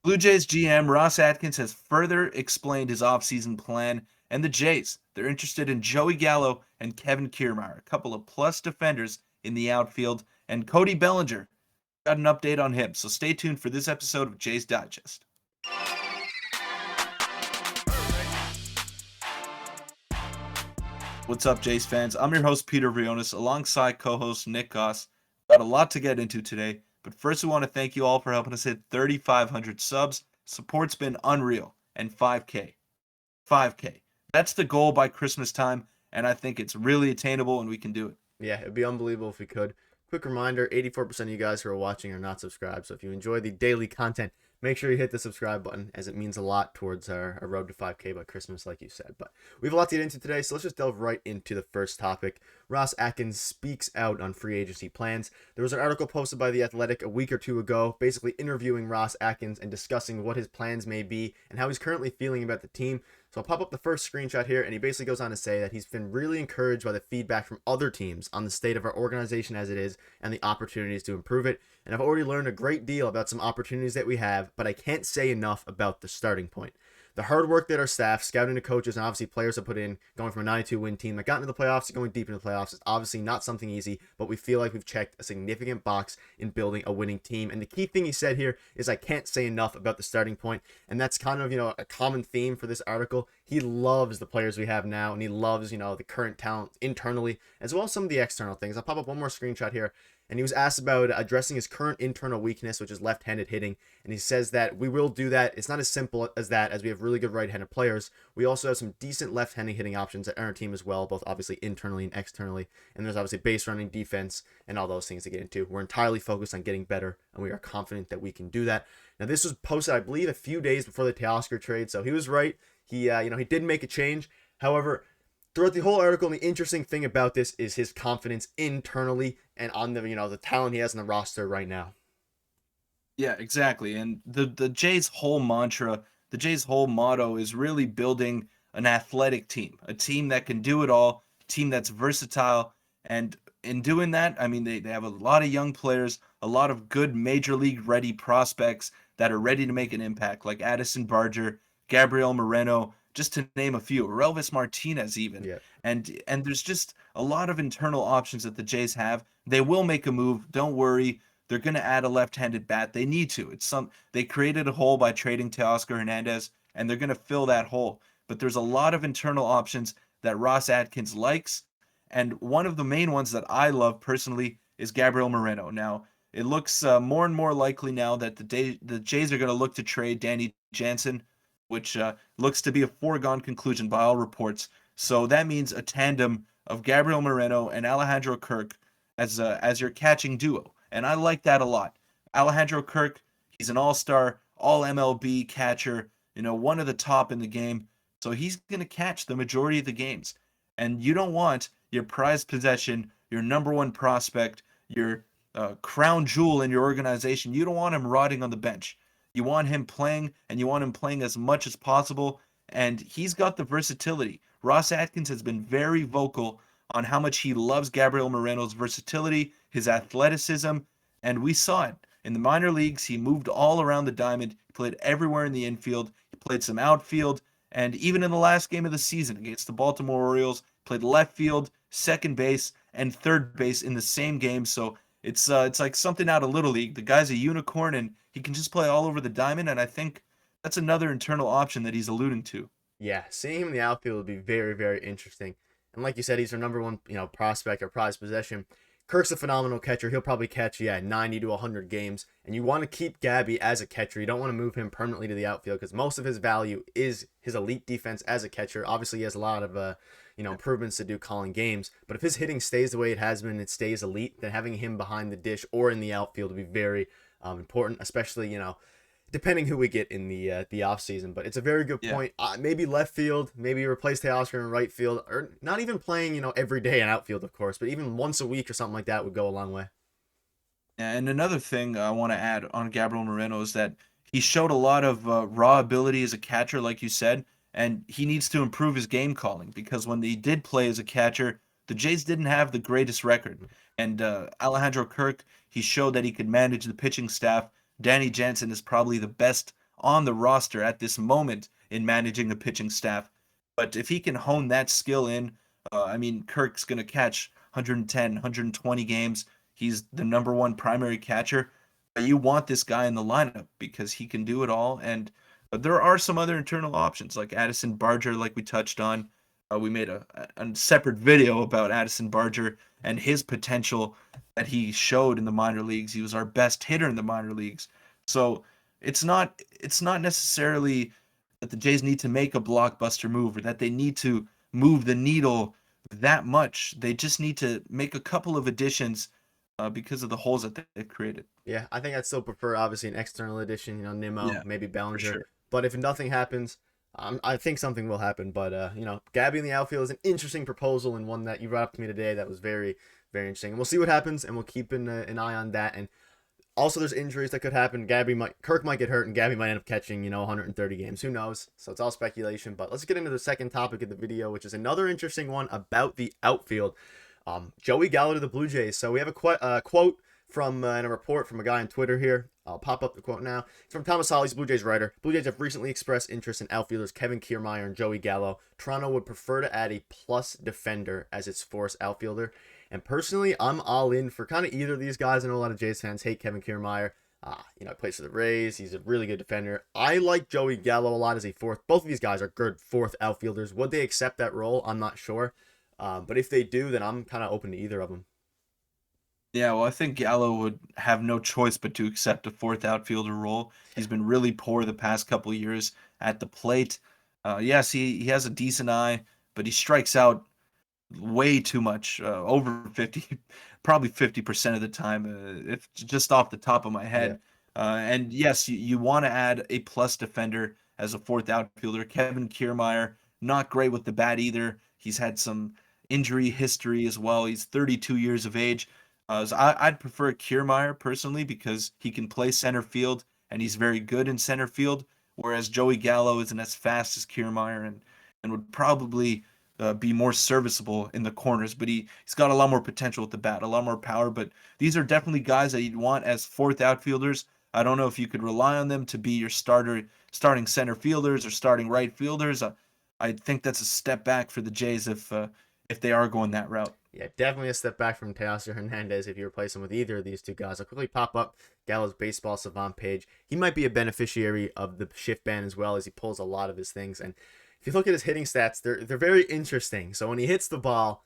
Blue Jays GM Ross Atkins has further explained his offseason plan, and the Jays, they're interested in Joey Gallo and Kevin Kiermeier, a couple of plus defenders in the outfield, and Cody Bellinger. Got an update on him, so stay tuned for this episode of Jays Digest. What's up, Jays fans? I'm your host, Peter Vryonis, alongside co-host Nick Gosse. Got a lot to get into today, but first we want to thank you all for helping us hit 3,500 subs. Support's been unreal, and 5K. 5K. That's the goal by Christmas time, and I think it's really attainable and we can do it. Yeah, it'd be unbelievable if we could. Quick reminder, 84% of you guys who are watching are not subscribed, so if you enjoy the daily content, make sure you hit the subscribe button, as it means a lot towards our road to 5K by Christmas, like you said. But we have a lot to get into today, so let's just delve right into the first topic. Ross Atkins speaks out on free agency plans. There was an article posted by The Athletic a week or two ago, basically interviewing Ross Atkins and discussing what his plans may be and how he's currently feeling about the team. So I'll pop up the first screenshot here, and he basically goes on to say that he's been really encouraged by the feedback from other teams on the state of our organization as it is and the opportunities to improve it. And I've already learned a great deal about some opportunities that we have, but I can't say enough about the starting point. The hard work that our staff, scouting the coaches, and obviously players have put in, going from a 92-win team that got into the playoffs to going deep into the playoffs, is obviously not something easy, but we feel like we've checked a significant box in building a winning team. And the key thing he said here is I can't say enough about the starting point, and that's kind of, a common theme for this article. He loves the players we have now, and he loves, the current talent internally, as well as some of the external things. I'll pop up one more screenshot here. And he was asked about addressing his current internal weakness, which is left-handed hitting. And he says that we will do that. It's not as simple as that, as we have really good right-handed players. We also have some decent left-handed hitting options on our team as well, both obviously internally and externally. And there's obviously base running, defense, and all those things to get into. We're entirely focused on getting better, and we are confident that we can do that. Now, this was posted, I believe, a few days before the Teoscar trade, so he was right. He did make a change. However, throughout the whole article, the interesting thing about this is his confidence internally and on the talent he has in the roster right now. Yeah, exactly. And the Jays' whole mantra, the Jays' whole motto is really building an athletic team, a team that can do it all, a team that's versatile. And in doing that, I mean, they have a lot of young players, a lot of good major league ready prospects that are ready to make an impact, like Addison Barger, Gabriel Moreno, just to name a few, Relvis Martinez even. Yeah. And there's just a lot of internal options that the Jays have. They will make a move. Don't worry. They're going to add a left-handed bat. They need to. They created a hole by trading Teoscar Hernandez, and they're going to fill that hole. But there's a lot of internal options that Ross Atkins likes, and one of the main ones that I love personally is Gabriel Moreno. Now, it looks more and more likely now that the Jays are going to look to trade Danny Jansen, which looks to be a foregone conclusion by all reports. So that means a tandem of Gabriel Moreno and Alejandro Kirk as your catching duo. And I like that a lot. Alejandro Kirk, he's an all-star, all-MLB catcher, one of the top in the game. So he's going to catch the majority of the games. And you don't want your prized possession, your number one prospect, your crown jewel in your organization. You don't want him rotting on the bench. You want him playing, and you want him playing as much as possible. And he's got the versatility. Ross Atkins has been very vocal on how much he loves Gabriel Moreno's versatility, his athleticism, and we saw it. In the minor leagues, he moved all around the diamond. He played everywhere in the infield. He played some outfield, and even in the last game of the season against the Baltimore Orioles, played left field, second base, and third base in the same game. So it's like something out of Little League. The guy's a unicorn, and he can just play all over the diamond, and I think that's another internal option that he's alluding to. Yeah, seeing him in the outfield would be very, very interesting. And like you said, he's our number one, prospect or prized possession. Kirk's a phenomenal catcher. He'll probably catch, 90 to 100 games. And you want to keep Gabby as a catcher. You don't want to move him permanently to the outfield because most of his value is his elite defense as a catcher. Obviously, he has a lot of, improvements to do calling games. But if his hitting stays the way it has been, it stays elite, then having him behind the dish or in the outfield would be very important, especially, depending who we get in the offseason. But it's a very good point. Maybe left field, maybe replace Teoscar in right field, or not even playing, every day in outfield, of course, but even once a week or something like that would go a long way. And another thing I want to add on Gabriel Moreno is that he showed a lot of raw ability as a catcher, like you said, and he needs to improve his game calling because when he did play as a catcher, the Jays didn't have the greatest record. And Alejandro Kirk, he showed that he could manage the pitching staff. Danny Jansen is probably the best on the roster at this moment in managing a pitching staff. But if he can hone that skill in, I mean, Kirk's going to catch 110, 120 games. He's the number one primary catcher. But you want this guy in the lineup because he can do it all. And there are some other internal options like Addison Barger, like we touched on. We made a separate video about Addison Barger and his potential that he showed in the minor leagues. He was our best hitter in the minor leagues. So it's not necessarily that the Jays need to make a blockbuster move or that they need to move the needle that much. They just need to make a couple of additions because of the holes that they've created. Yeah, I think I'd still prefer obviously an external addition, Nimmo, Yeah, maybe Bellinger. sure. But if nothing happens, I think something will happen. But Gabby in the outfield is an interesting proposal and one that you brought up to me today that was very, very interesting. And we'll see what happens, and we'll keep an eye on that. And also, there's injuries that could happen. Kirk might get hurt, and Gabby might end up catching 130 games. Who knows? So it's all speculation. But let's get into the second topic of the video, which is another interesting one about the outfield. Joey Gallo to the Blue Jays. So we have a quote from in a report from a guy on Twitter here. I'll pop up the quote now. It's from Thomas Holly's Blue Jays writer. Blue Jays have recently expressed interest in outfielders Kevin Kiermeier and Joey Gallo. Toronto would prefer to add a plus defender as its fourth outfielder. And personally, I'm all in for kind of either of these guys. I know a lot of Jays fans hate Kevin Kiermeier. He plays for the Rays. He's a really good defender. I like Joey Gallo a lot as a fourth. Both of these guys are good fourth outfielders. Would they accept that role? I'm not sure. But if they do, then I'm kind of open to either of them. Yeah, well, I think Gallo would have no choice but to accept a fourth outfielder role. He's been really poor the past couple of years at the plate. Yes, he has a decent eye, but he strikes out way too much, over 50, probably 50% of the time, if just off the top of my head. And yes, you want to add a plus defender as a fourth outfielder. Kevin Kiermeier, not great with the bat either. He's had some injury history as well. He's 32 years of age. So I'd prefer Kiermeier personally because he can play center field and he's very good in center field, whereas Joey Gallo isn't as fast as Kiermeier and would probably be more serviceable in the corners, but he's got a lot more potential with the bat, a lot more power. But these are definitely guys that you'd want as fourth outfielders. I don't know if you could rely on them to be your starting center fielders or starting right fielders. I think that's a step back for the Jays if they are going that route. Yeah, definitely a step back from Teoscar Hernandez if you replace him with either of these two guys. I'll quickly pop up Gallo's Baseball Savant page. He might be a beneficiary of the shift ban as well, as he pulls a lot of his things. And if you look at his hitting stats, they're very interesting. So when he hits the ball,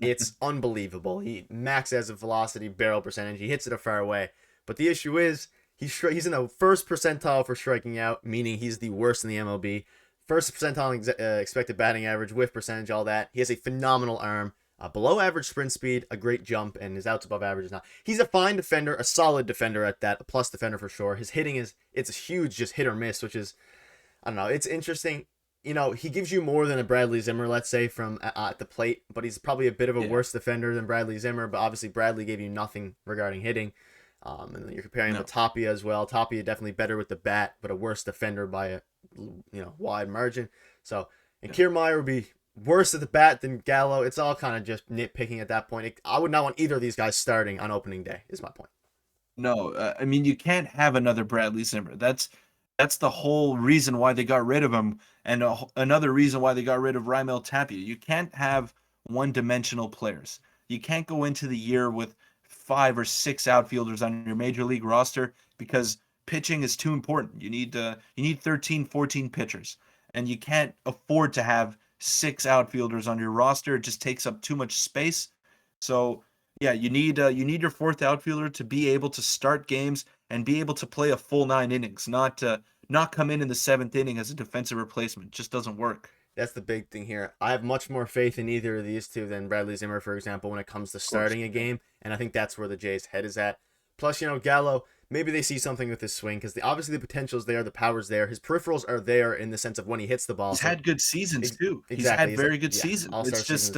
it's unbelievable. He maxes his velocity, barrel percentage. He hits it a far away. But the issue is he's in the first percentile for striking out, meaning he's the worst in the MLB. First percentile expected batting average, whiff percentage, all that. He has a phenomenal arm. Below average sprint speed, a great jump, and his outs above average is not. He's a fine defender, a solid defender at that, a plus defender for sure. His hitting it's a huge just hit or miss, which is, I don't know, it's interesting. He gives you more than a Bradley Zimmer, let's say, from at the plate, but he's probably a bit of a worse defender than Bradley Zimmer, but obviously Bradley gave you nothing regarding hitting. And then you're comparing him with Tapia as well. Tapia definitely better with the bat, but a worse defender by a wide margin. So, and Kiermeier would be worse at the bat than Gallo. It's all kind of just nitpicking at that point. I would not want either of these guys starting on opening day, is my point. No, I mean, you can't have another Bradley Zimmer. That's the whole reason why they got rid of him, and another reason why they got rid of Raimel Tapia. You can't have one-dimensional players. You can't go into the year with 5 or 6 outfielders on your major league roster because pitching is too important. You need 13, 14 pitchers, and you can't afford to have 6 outfielders on your roster. It just takes up too much space. So yeah, you need your fourth outfielder to be able to start games and be able to play a full 9 innings, not come in the 7th inning as a defensive replacement. It just doesn't work. That's the big thing here. I have much more faith in either of these two than Bradley Zimmer, for example, when it comes to starting a game, and I think that's where the Jays' head is at. Plus, Gallo, maybe they see something with his swing because obviously the potential's there, the power's there, his peripherals are there in the sense of when he hits the ball. He's had good seasons too. Exactly. He's had very good seasons. It's just,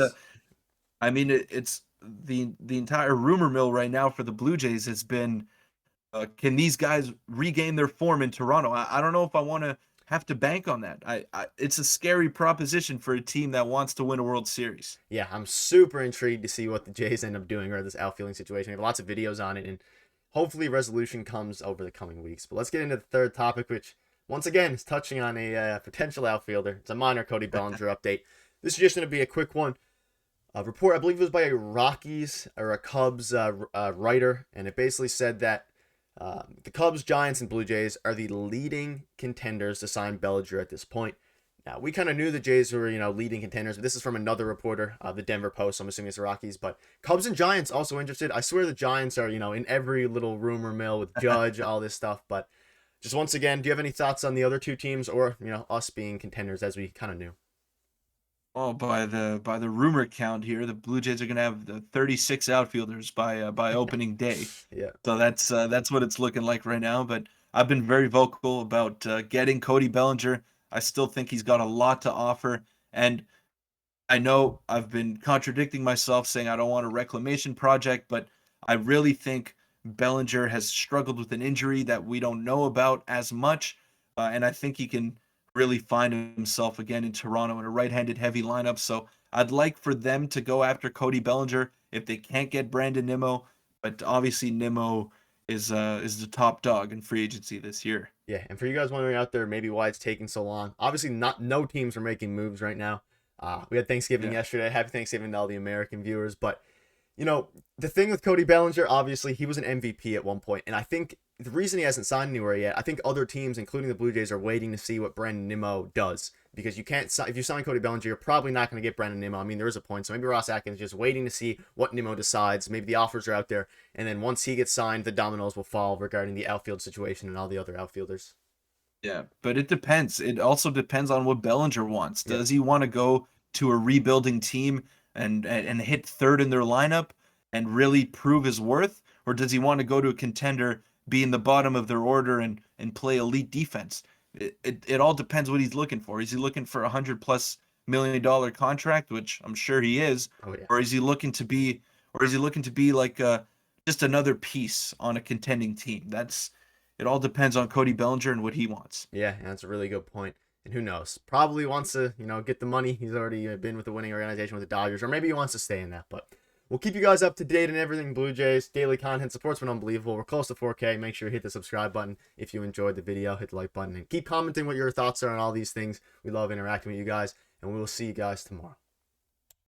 I mean, it's the entire rumor mill right now for the Blue Jays has been, can these guys regain their form in Toronto? I don't know if I want to have to bank on that. It's a scary proposition for a team that wants to win a World Series. Yeah, I'm super intrigued to see what the Jays end up doing or this outfielding situation. We have lots of videos on it, and hopefully resolution comes over the coming weeks. But let's get into the third topic, which once again, is touching on a potential outfielder. It's a minor Cody Bellinger update. This is just going to be a quick one. A report, I believe it was by a Rockies or a Cubs writer, and it basically said that the Cubs, Giants, and Blue Jays are the leading contenders to sign Bellinger at this point. Now, we kind of knew the Jays were, leading contenders, but this is from another reporter, the Denver Post. So I'm assuming it's the Rockies, but Cubs and Giants also interested. I swear the Giants are, in every little rumor mill with Judge, all this stuff. But just once again, do you have any thoughts on the other two teams or, us being contenders as we kind of knew? Oh, by the rumor count here, the Blue Jays are going to have the 36 outfielders by opening day. Yeah. So that's what it's looking like right now. But I've been very vocal about getting Cody Bellinger. I still think he's got a lot to offer, and I know I've been contradicting myself saying I don't want a reclamation project, but I really think Bellinger has struggled with an injury that we don't know about as much, and I think he can really find himself again in Toronto in a right-handed heavy lineup. So I'd like for them to go after Cody Bellinger if they can't get Brandon Nimmo, but obviously Nimmo is the top dog in free agency this year. Yeah, and for you guys wondering out there, maybe why it's taking so long. Obviously, no teams are making moves right now. We had Thanksgiving yesterday. Happy Thanksgiving to all the American viewers. But, the thing with Cody Bellinger, obviously, he was an MVP at one point. And I think the reason he hasn't signed anywhere yet, I think other teams, including the Blue Jays, are waiting to see what Brandon Nimmo does. Because you can't, if you sign Cody Bellinger, you're probably not going to get Brandon Nimmo. I mean, there is a point. So maybe Ross Atkins is just waiting to see what Nimmo decides. Maybe the offers are out there. And then once he gets signed, the dominoes will fall regarding the outfield situation and all the other outfielders. Yeah, but it depends. It also depends on what Bellinger wants. Does he want to go to a rebuilding team and hit third in their lineup and really prove his worth, or does he want to go to a contender, be in the bottom of their order and play elite defense? It all depends what he's looking for. Is he looking for $100+ million contract, which I'm sure he is, or is he looking to be like just another piece on a contending team? It all depends on Cody Bellinger and what he wants. Yeah, that's a really good point. And who knows? Probably wants to, get the money. He's already been with the winning organization with the Dodgers, or maybe he wants to stay in that. But we'll keep you guys up to date on everything Blue Jays. Daily content support's been unbelievable. We're close to 4K. Make sure you hit the subscribe button if you enjoyed the video. Hit the like button and keep commenting what your thoughts are on all these things. We love interacting with you guys, and we will see you guys tomorrow.